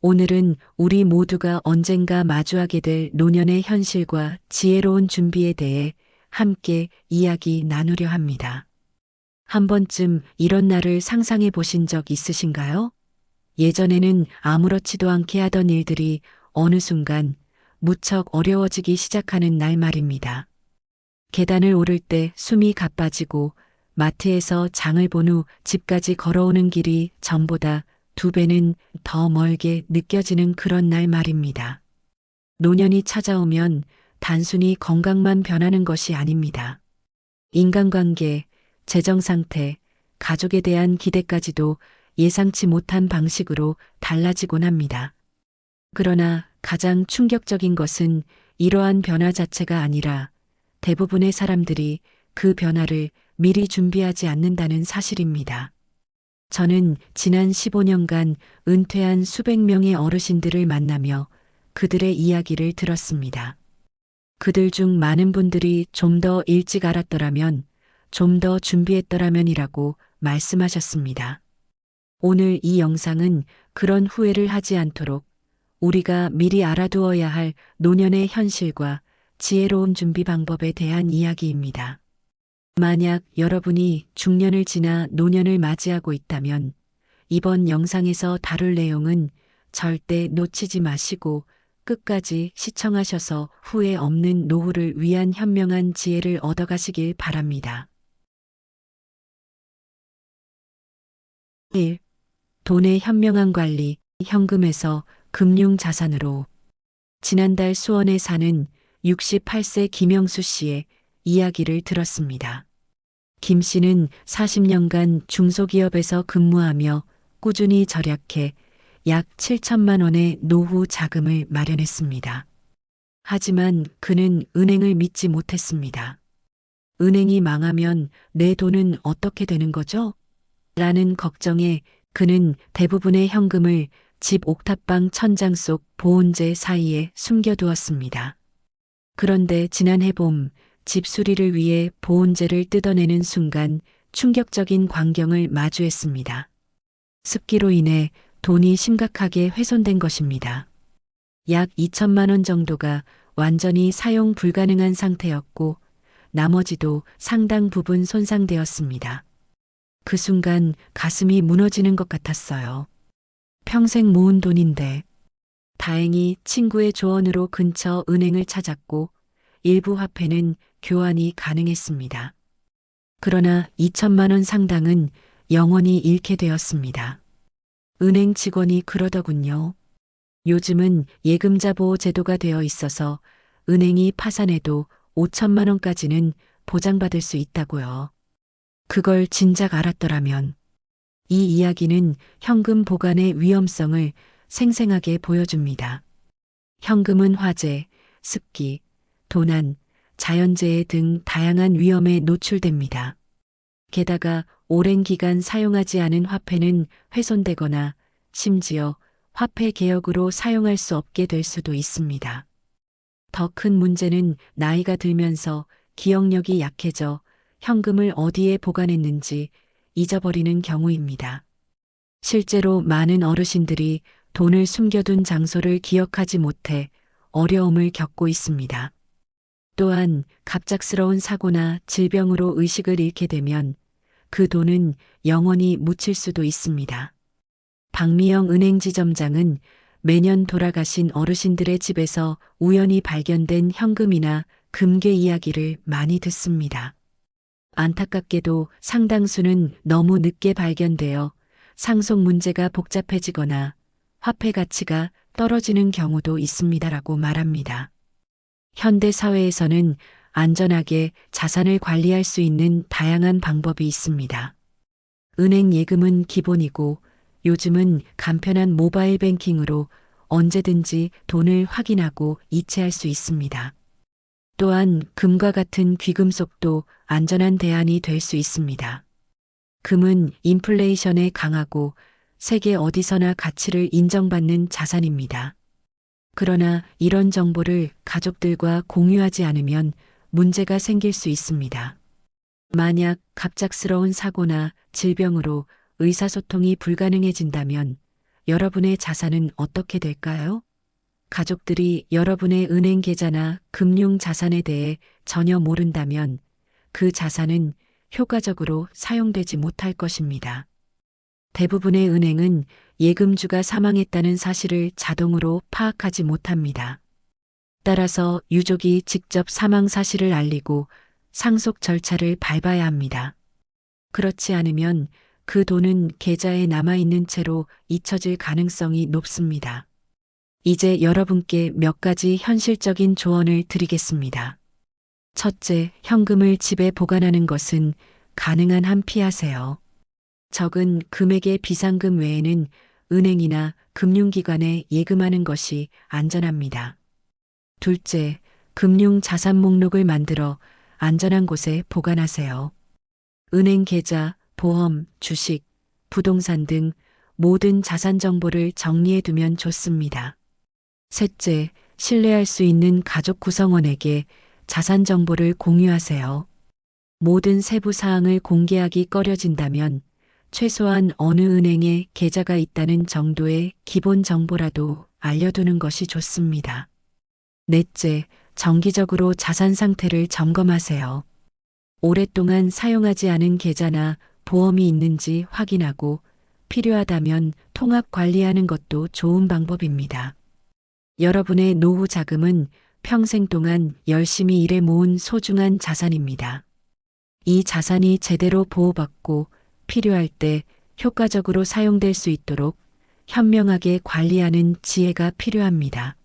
오늘은 우리 모두가 언젠가 마주하게 될 노년의 현실과 지혜로운 준비에 대해 함께 이야기 나누려 합니다. 한 번쯤 이런 날을 상상해 보신 적 있으신가요? 예전에는 아무렇지도 않게 하던 일들이 어느 순간 무척 어려워지기 시작하는 날 말입니다. 계단을 오를 때 숨이 가빠지고 마트에서 장을 본 후 집까지 걸어오는 길이 전보다 2배는 더 멀게 느껴지는 그런 날 말입니다. 노년이 찾아오면 단순히 건강만 변하는 것이 아닙니다. 인간관계, 재정 상태, 가족에 대한 기대까지도 예상치 못한 방식으로 달라지곤 합니다. 그러나 가장 충격적인 것은 이러한 변화 자체가 아니라 대부분의 사람들이 그 변화를 미리 준비하지 않는다는 사실입니다. 저는 지난 15년간 은퇴한 수백 명의 어르신들을 만나며 그들의 이야기를 들었습니다. 그들 중 많은 분들이 좀 더 일찍 알았더라면, 좀 더 준비했더라면이라고 말씀하셨습니다. 오늘 이 영상은 그런 후회를 하지 않도록 우리가 미리 알아두어야 할 노년의 현실과 지혜로운 준비 방법에 대한 이야기입니다. 만약 여러분이 중년을 지나 노년을 맞이하고 있다면 이번 영상에서 다룰 내용은 절대 놓치지 마시고 끝까지 시청하셔서 후회 없는 노후를 위한 현명한 지혜를 얻어가시길 바랍니다. 1. 돈의 현명한 관리, 현금에서 금융자산으로. 지난달 수원에 사는 68세 김영수 씨의 이야기를 들었습니다. 김 씨는 40년간 중소기업에서 근무하며 꾸준히 절약해 약 7천만 원의 노후 자금을 마련했습니다. 하지만 그는 은행을 믿지 못했습니다. 은행이 망하면 내 돈은 어떻게 되는 거죠? 라는 걱정에 그는 대부분의 현금을 집 옥탑방 천장 속 보온재 사이에 숨겨두었습니다. 그런데 지난해 봄 집 수리를 위해 보온재를 뜯어내는 순간 충격적인 광경을 마주했습니다. 습기로 인해 돈이 심각하게 훼손된 것입니다. 약 2천만 원 정도가 완전히 사용 불가능한 상태였고 나머지도 상당 부분 손상되었습니다. 그 순간 가슴이 무너지는 것 같았어요. 평생 모은 돈인데. 다행히 친구의 조언으로 근처 은행을 찾았고 일부 화폐는 교환이 가능했습니다. 그러나 2천만 원 상당은 영원히 잃게 되었습니다. 은행 직원이 그러더군요. 요즘은 예금자 보호 제도가 되어 있어서 은행이 파산해도 5천만 원까지는 보장받을 수 있다고요. 그걸 진작 알았더라면. 이 이야기는 현금 보관의 위험성을 생생하게 보여줍니다. 현금은 화재, 습기, 도난, 자연재해 등 다양한 위험에 노출됩니다. 게다가 오랜 기간 사용하지 않은 화폐는 훼손되거나 심지어 화폐 개혁으로 사용할 수 없게 될 수도 있습니다. 더 큰 문제는 나이가 들면서 기억력이 약해져 현금을 어디에 보관했는지 잊어버리는 경우입니다. 실제로 많은 어르신들이 돈을 숨겨둔 장소를 기억하지 못해 어려움을 겪고 있습니다. 또한 갑작스러운 사고나 질병으로 의식을 잃게 되면 그 돈은 영원히 묻힐 수도 있습니다. 박미영 은행지점장은 매년 돌아가신 어르신들의 집에서 우연히 발견된 현금이나 금괴 이야기를 많이 듣습니다. 안타깝게도 상당수는 너무 늦게 발견되어 상속 문제가 복잡해지거나 화폐 가치가 떨어지는 경우도 있습니다라고 말합니다. 현대 사회에서는 안전하게 자산을 관리할 수 있는 다양한 방법이 있습니다. 은행 예금은 기본이고 요즘은 간편한 모바일 뱅킹으로 언제든지 돈을 확인하고 이체할 수 있습니다. 또한 금과 같은 귀금속도 안전한 대안이 될 수 있습니다. 금은 인플레이션에 강하고 세계 어디서나 가치를 인정받는 자산입니다. 그러나 이런 정보를 가족들과 공유하지 않으면 문제가 생길 수 있습니다. 만약 갑작스러운 사고나 질병으로 의사소통이 불가능해진다면 여러분의 자산은 어떻게 될까요? 가족들이 여러분의 은행 계좌나 금융 자산에 대해 전혀 모른다면 그 자산은 효과적으로 사용되지 못할 것입니다. 대부분의 은행은 예금주가 사망했다는 사실을 자동으로 파악하지 못합니다. 따라서 유족이 직접 사망 사실을 알리고 상속 절차를 밟아야 합니다. 그렇지 않으면 그 돈은 계좌에 남아있는 채로 잊혀질 가능성이 높습니다. 이제 여러분께 몇 가지 현실적인 조언을 드리겠습니다. 첫째, 현금을 집에 보관하는 것은 가능한 한 피하세요. 적은 금액의 비상금 외에는 은행이나 금융기관에 예금하는 것이 안전합니다. 둘째, 금융 자산 목록을 만들어 안전한 곳에 보관하세요. 은행 계좌, 보험, 주식, 부동산 등 모든 자산 정보를 정리해 두면 좋습니다. 셋째, 신뢰할 수 있는 가족 구성원에게 자산 정보를 공유하세요. 모든 세부 사항을 공개하기 꺼려진다면 최소한 어느 은행에 계좌가 있다는 정도의 기본 정보라도 알려두는 것이 좋습니다. 넷째, 정기적으로 자산 상태를 점검하세요. 오랫동안 사용하지 않은 계좌나 보험이 있는지 확인하고 필요하다면 통합 관리하는 것도 좋은 방법입니다. 여러분의 노후 자금은 평생 동안 열심히 일해 모은 소중한 자산입니다. 이 자산이 제대로 보호받고 필요할 때 효과적으로 사용될 수 있도록 현명하게 관리하는 지혜가 필요합니다.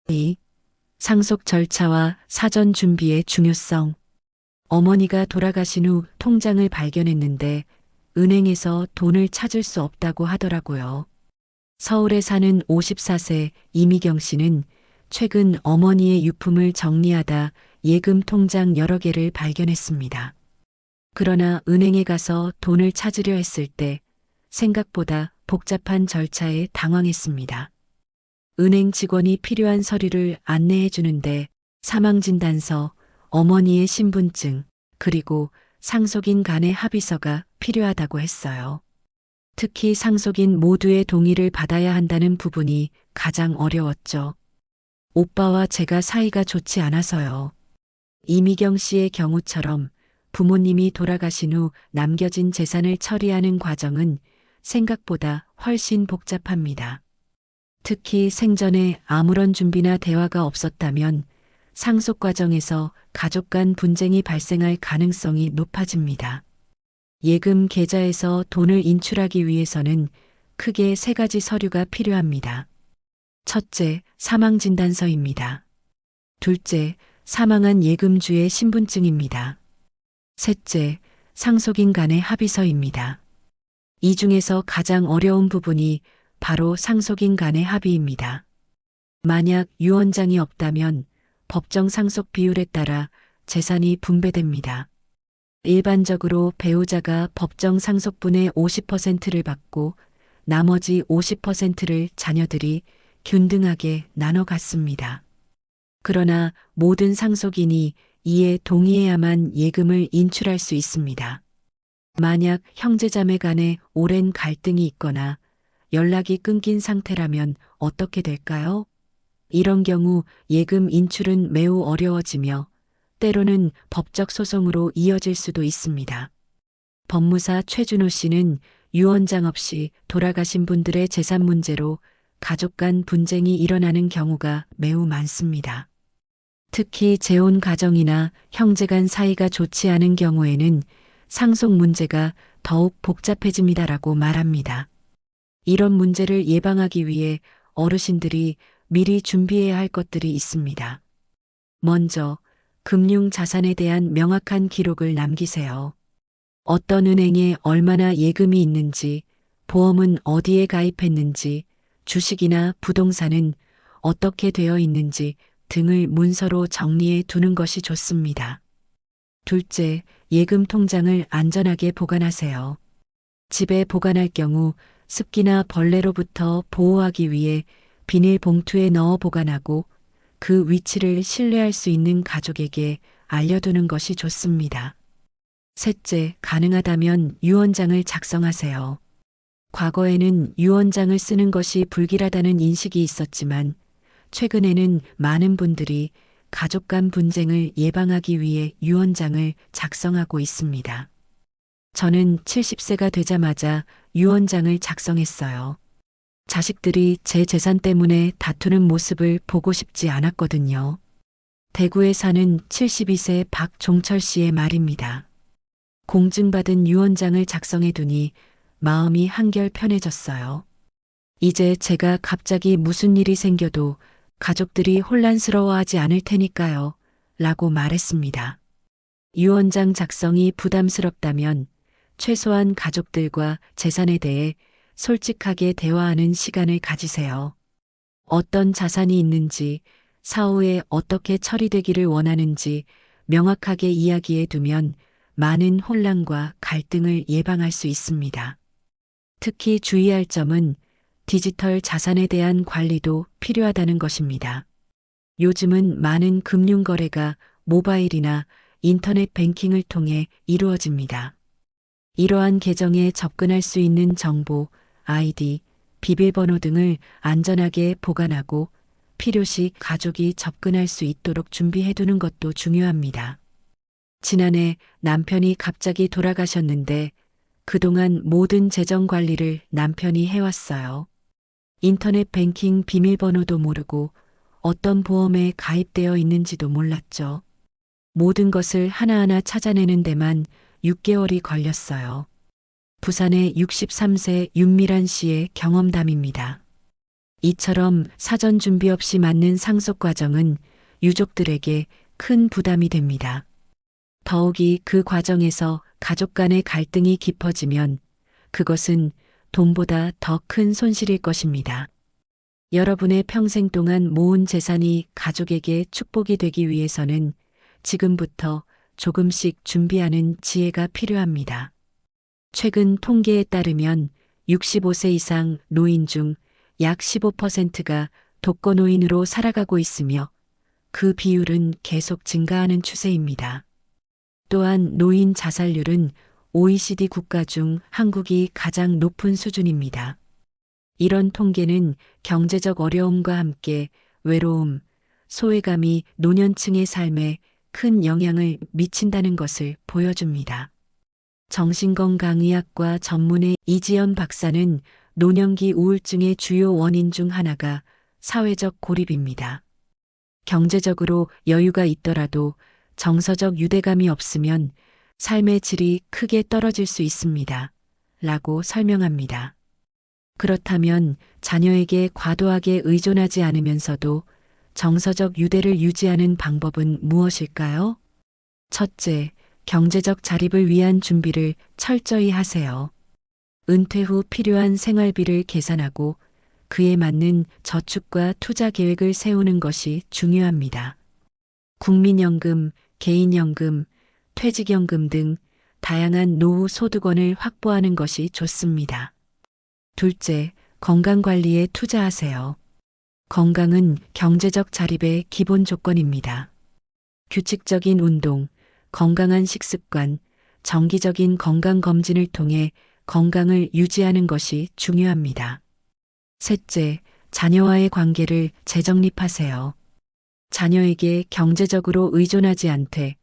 2. 상속 절차와 사전 준비의 중요성. 어머니가 돌아가신 후 통장을 발견했는데 은행에서 돈을 찾을 수 없다고 하더라고요. 서울에 사는 54세 이미경 씨는 최근 어머니의 유품을 정리하다 예금 통장 여러 개를 발견했습니다. 그러나 은행에 가서 돈을 찾으려 했을 때 생각보다 복잡한 절차에 당황했습니다. 은행 직원이 필요한 서류를 안내해 주는데 사망진단서, 어머니의 신분증, 그리고 상속인 간의 합의서가 필요하다고 했어요. 특히 상속인 모두의 동의를 받아야 한다는 부분이 가장 어려웠죠. 오빠와 제가 사이가 좋지 않아서요. 이미경 씨의 경우처럼 부모님이 돌아가신 후 남겨진 재산을 처리하는 과정은 생각보다 훨씬 복잡합니다. 특히 생전에 아무런 준비나 대화가 없었다면 상속 과정에서 가족 간 분쟁이 발생할 가능성이 높아집니다. 예금 계좌에서 돈을 인출하기 위해서는 크게 세 가지 서류가 필요합니다. 첫째, 사망진단서입니다. 둘째, 사망한 예금주의 신분증입니다. 셋째, 상속인 간의 합의서입니다. 이 중에서 가장 어려운 부분이 바로 상속인 간의 합의입니다. 만약 유언장이 없다면 법정 상속 비율에 따라 재산이 분배됩니다. 일반적으로 배우자가 법정 상속분의 50%를 받고 나머지 50%를 자녀들이 균등하게 나눠 갖습니다. 그러나 모든 상속인이 이에 동의해야만 예금을 인출할 수 있습니다. 만약 형제자매 간에 오랜 갈등이 있거나 연락이 끊긴 상태라면 어떻게 될까요? 이런 경우 예금 인출은 매우 어려워지며 때로는 법적 소송으로 이어질 수도 있습니다. 법무사 최준호 씨는 유언장 없이 돌아가신 분들의 재산 문제로 가족 간 분쟁이 일어나는 경우가 매우 많습니다. 특히 재혼 가정이나 형제 간 사이가 좋지 않은 경우에는 상속 문제가 더욱 복잡해집니다라고 말합니다. 이런 문제를 예방하기 위해 어르신들이 미리 준비해야 할 것들이 있습니다. 먼저 금융 자산에 대한 명확한 기록을 남기세요. 어떤 은행에 얼마나 예금이 있는지, 보험은 어디에 가입했는지, 주식이나 부동산은 어떻게 되어 있는지 등을 문서로 정리해 두는 것이 좋습니다. 둘째, 예금 통장을 안전하게 보관하세요. 집에 보관할 경우 습기나 벌레로부터 보호하기 위해 비닐 봉투에 넣어 보관하고 그 위치를 신뢰할 수 있는 가족에게 알려두는 것이 좋습니다. 셋째, 가능하다면 유언장을 작성하세요. 과거에는 유언장을 쓰는 것이 불길하다는 인식이 있었지만 최근에는 많은 분들이 가족 간 분쟁을 예방하기 위해 유언장을 작성하고 있습니다. 저는 70세가 되자마자 유언장을 작성했어요. 자식들이 제 재산 때문에 다투는 모습을 보고 싶지 않았거든요. 대구에 사는 72세 박종철 씨의 말입니다. 공증받은 유언장을 작성해 두니 마음이 한결 편해졌어요. 이제 제가 갑자기 무슨 일이 생겨도 가족들이 혼란스러워하지 않을 테니까요. 라고 말했습니다. 유언장 작성이 부담스럽다면 최소한 가족들과 재산에 대해 솔직하게 대화하는 시간을 가지세요. 어떤 자산이 있는지, 사후에 어떻게 처리되기를 원하는지 명확하게 이야기해 두면 많은 혼란과 갈등을 예방할 수 있습니다. 특히 주의할 점은 디지털 자산에 대한 관리도 필요하다는 것입니다. 요즘은 많은 금융 거래가 모바일이나 인터넷 뱅킹을 통해 이루어집니다. 이러한 계정에 접근할 수 있는 정보, 아이디, 비밀번호 등을 안전하게 보관하고 필요시 가족이 접근할 수 있도록 준비해 두는 것도 중요합니다. 지난해 남편이 갑자기 돌아가셨는데 그동안 모든 재정 관리를 남편이 해왔어요. 인터넷 뱅킹 비밀번호도 모르고 어떤 보험에 가입되어 있는지도 몰랐죠. 모든 것을 하나하나 찾아내는 데만 6개월이 걸렸어요. 부산의 63세 윤미란 씨의 경험담입니다. 이처럼 사전 준비 없이 맞는 상속 과정은 유족들에게 큰 부담이 됩니다. 더욱이 그 과정에서 가족 간의 갈등이 깊어지면 그것은 돈보다 더 큰 손실일 것입니다. 여러분의 평생 동안 모은 재산이 가족에게 축복이 되기 위해서는 지금부터 조금씩 준비하는 지혜가 필요합니다. 최근 통계에 따르면 65세 이상 노인 중 약 15%가 독거노인으로 살아가고 있으며 그 비율은 계속 증가하는 추세입니다. 또한 노인 자살률은 OECD 국가 중 한국이 가장 높은 수준입니다. 이런 통계는 경제적 어려움과 함께 외로움, 소외감이 노년층의 삶에 큰 영향을 미친다는 것을 보여줍니다. 정신건강의학과 전문의 이지연 박사는 노년기 우울증의 주요 원인 중 하나가 사회적 고립입니다. 경제적으로 여유가 있더라도 정서적 유대감이 없으면 삶의 질이 크게 떨어질 수 있습니다. 라고 설명합니다. 그렇다면 자녀에게 과도하게 의존하지 않으면서도 정서적 유대를 유지하는 방법은 무엇일까요? 첫째, 경제적 자립을 위한 준비를 철저히 하세요. 은퇴 후 필요한 생활비를 계산하고 그에 맞는 저축과 투자 계획을 세우는 것이 중요합니다. 국민연금, 개인연금, 퇴직연금 등 다양한 노후 소득원을 확보하는 것이 좋습니다. 둘째, 건강관리에 투자하세요. 건강은 경제적 자립의 기본 조건입니다. 규칙적인 운동, 건강한 식습관, 정기적인 건강검진을 통해 건강을 유지하는 것이 중요합니다. 셋째, 자녀와의 관계를 재정립하세요. 자녀에게 경제적으로 의존하지 않되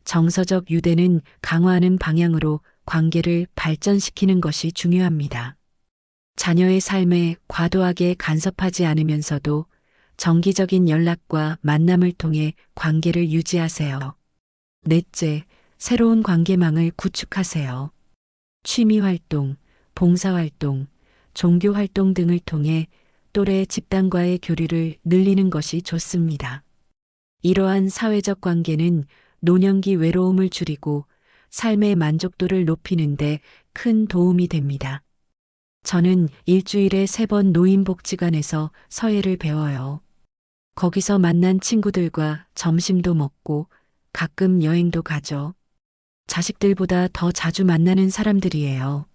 정서적 유대는 강화하는 방향으로 관계를 발전시키는 것이 중요합니다. 자녀의 삶에 과도하게 간섭하지 않으면서도 정기적인 연락과 만남을 통해 관계를 유지하세요. 넷째, 새로운 관계망을 구축하세요. 취미활동, 봉사활동, 종교활동 등을 통해 또래 집단과의 교류를 늘리는 것이 좋습니다. 이러한 사회적 관계는 노년기 외로움을 줄이고 삶의 만족도를 높이는 데 큰 도움이 됩니다. 저는 일주일에 3번 노인복지관에서 서예를 배워요. 거기서 만난 친구들과 점심도 먹고 가끔 여행도 가죠. 자식들보다 더 자주 만나는 사람들이에요.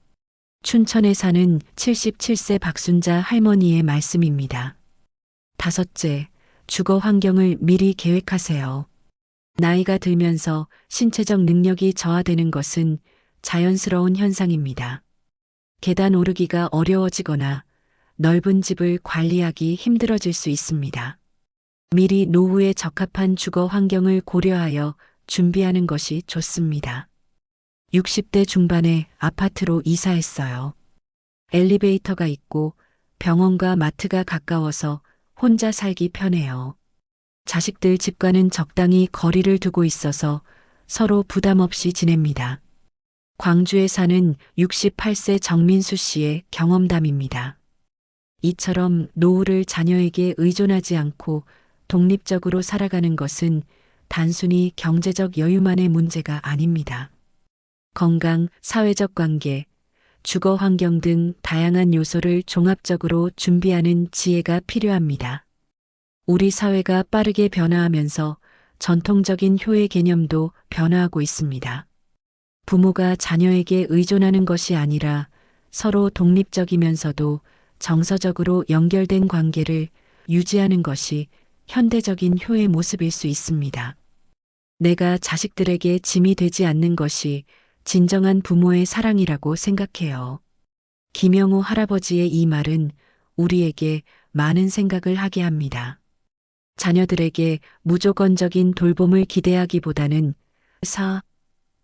춘천에 사는 77세 박순자 할머니의 말씀입니다. 다섯째, 주거 환경을 미리 계획하세요. 나이가 들면서 신체적 능력이 저하되는 것은 자연스러운 현상입니다. 계단 오르기가 어려워지거나 넓은 집을 관리하기 힘들어질 수 있습니다. 미리 노후에 적합한 주거 환경을 고려하여 준비하는 것이 좋습니다. 60대 중반에 아파트로 이사했어요. 엘리베이터가 있고 병원과 마트가 가까워서 혼자 살기 편해요. 자식들 집과는 적당히 거리를 두고 있어서 서로 부담 없이 지냅니다. 광주에 사는 68세 정민수 씨의 경험담입니다. 이처럼 노후를 자녀에게 의존하지 않고 독립적으로 살아가는 것은 단순히 경제적 여유만의 문제가 아닙니다. 건강, 사회적 관계, 주거 환경 등 다양한 요소를 종합적으로 준비하는 지혜가 필요합니다. 우리 사회가 빠르게 변화하면서 전통적인 효의 개념도 변화하고 있습니다. 부모가 자녀에게 의존하는 것이 아니라 서로 독립적이면서도 정서적으로 연결된 관계를 유지하는 것이 현대적인 효의 모습일 수 있습니다. 내가 자식들에게 짐이 되지 않는 것이 진정한 부모의 사랑이라고 생각해요. 김영호 할아버지의 이 말은 우리에게 많은 생각을 하게 합니다. 자녀들에게 무조건적인 돌봄을 기대하기보다는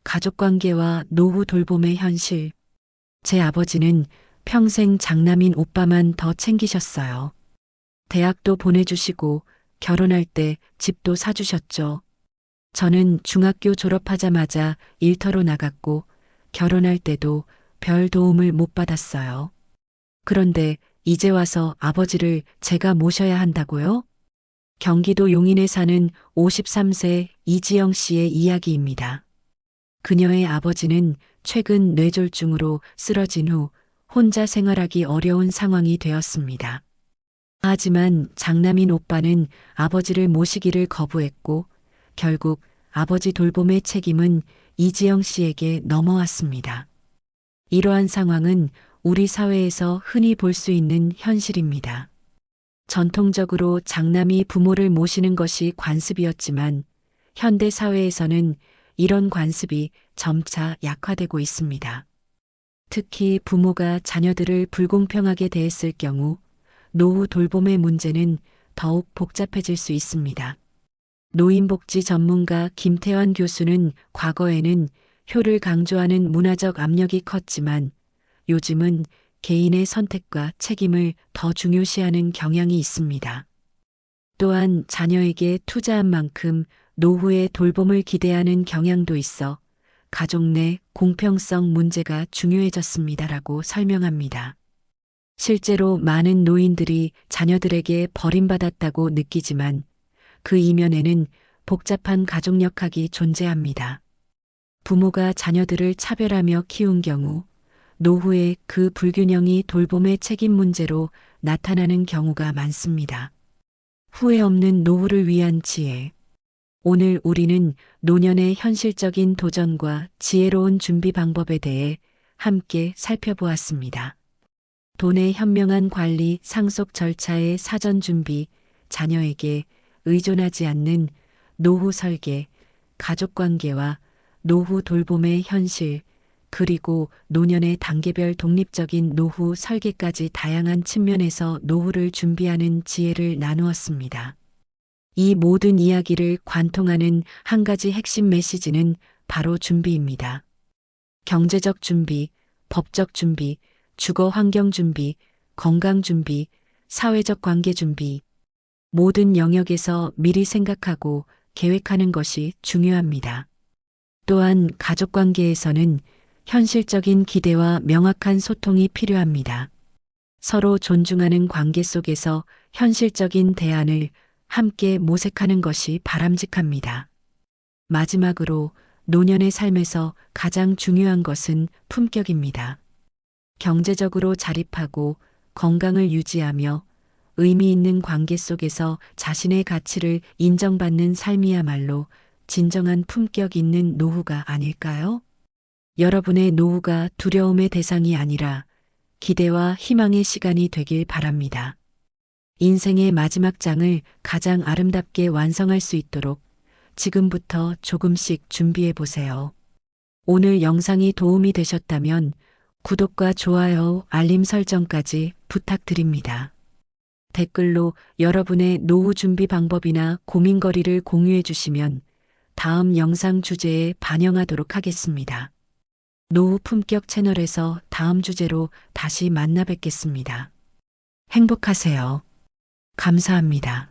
가족관계와 노후 돌봄의 현실. 제 아버지는 평생 장남인 오빠만 더 챙기셨어요. 대학도 보내주시고 결혼할 때 집도 사주셨죠. 저는 중학교 졸업하자마자 일터로 나갔고 결혼할 때도 별 도움을 못 받았어요. 그런데 이제 와서 아버지를 제가 모셔야 한다고요? 경기도 용인에 사는 53세 이지영 씨의 이야기입니다. 그녀의 아버지는 최근 뇌졸중으로 쓰러진 후 혼자 생활하기 어려운 상황이 되었습니다. 하지만 장남인 오빠는 아버지를 모시기를 거부했고 결국 아버지 돌봄의 책임은 이지영 씨에게 넘어왔습니다. 이러한 상황은 우리 사회에서 흔히 볼 수 있는 현실입니다. 전통적으로 장남이 부모를 모시는 것이 관습이었지만 현대 사회에서는 이런 관습이 점차 약화되고 있습니다. 특히 부모가 자녀들을 불공평하게 대했을 경우 노후 돌봄의 문제는 더욱 복잡해질 수 있습니다. 노인복지 전문가 김태환 교수는 과거에는 효를 강조하는 문화적 압력이 컸지만 요즘은 개인의 선택과 책임을 더 중요시하는 경향이 있습니다. 또한 자녀에게 투자한 만큼 노후의 돌봄을 기대하는 경향도 있어 가족 내 공평성 문제가 중요해졌습니다라고 설명합니다. 실제로 많은 노인들이 자녀들에게 버림받았다고 느끼지만 그 이면에는 복잡한 가족 역학이 존재합니다. 부모가 자녀들을 차별하며 키운 경우 노후에 그 불균형이 돌봄의 책임 문제로 나타나는 경우가 많습니다. 후회 없는 노후를 위한 지혜. 오늘 우리는 노년의 현실적인 도전과 지혜로운 준비 방법에 대해 함께 살펴보았습니다. 돈의 현명한 관리, 상속 절차의 사전 준비, 자녀에게 의존하지 않는 노후 설계, 가족 관계와 노후 돌봄의 현실, 그리고 노년의 단계별 독립적인 노후 설계까지 다양한 측면에서 노후를 준비하는 지혜를 나누었습니다. 이 모든 이야기를 관통하는 한 가지 핵심 메시지는 바로 준비입니다. 경제적 준비, 법적 준비, 주거 환경 준비, 건강 준비, 사회적 관계 준비. 모든 영역에서 미리 생각하고 계획하는 것이 중요합니다. 또한 가족 관계에서는 현실적인 기대와 명확한 소통이 필요합니다. 서로 존중하는 관계 속에서 현실적인 대안을 함께 모색하는 것이 바람직합니다. 마지막으로 노년의 삶에서 가장 중요한 것은 품격입니다. 경제적으로 자립하고 건강을 유지하며 의미 있는 관계 속에서 자신의 가치를 인정받는 삶이야말로 진정한 품격 있는 노후가 아닐까요? 여러분의 노후가 두려움의 대상이 아니라 기대와 희망의 시간이 되길 바랍니다. 인생의 마지막 장을 가장 아름답게 완성할 수 있도록 지금부터 조금씩 준비해 보세요. 오늘 영상이 도움이 되셨다면 구독과 좋아요, 알림 설정까지 부탁드립니다. 댓글로 여러분의 노후 준비 방법이나 고민거리를 공유해 주시면 다음 영상 주제에 반영하도록 하겠습니다. 노후 품격 채널에서 다음 주제로 다시 만나 뵙겠습니다. 행복하세요. 감사합니다.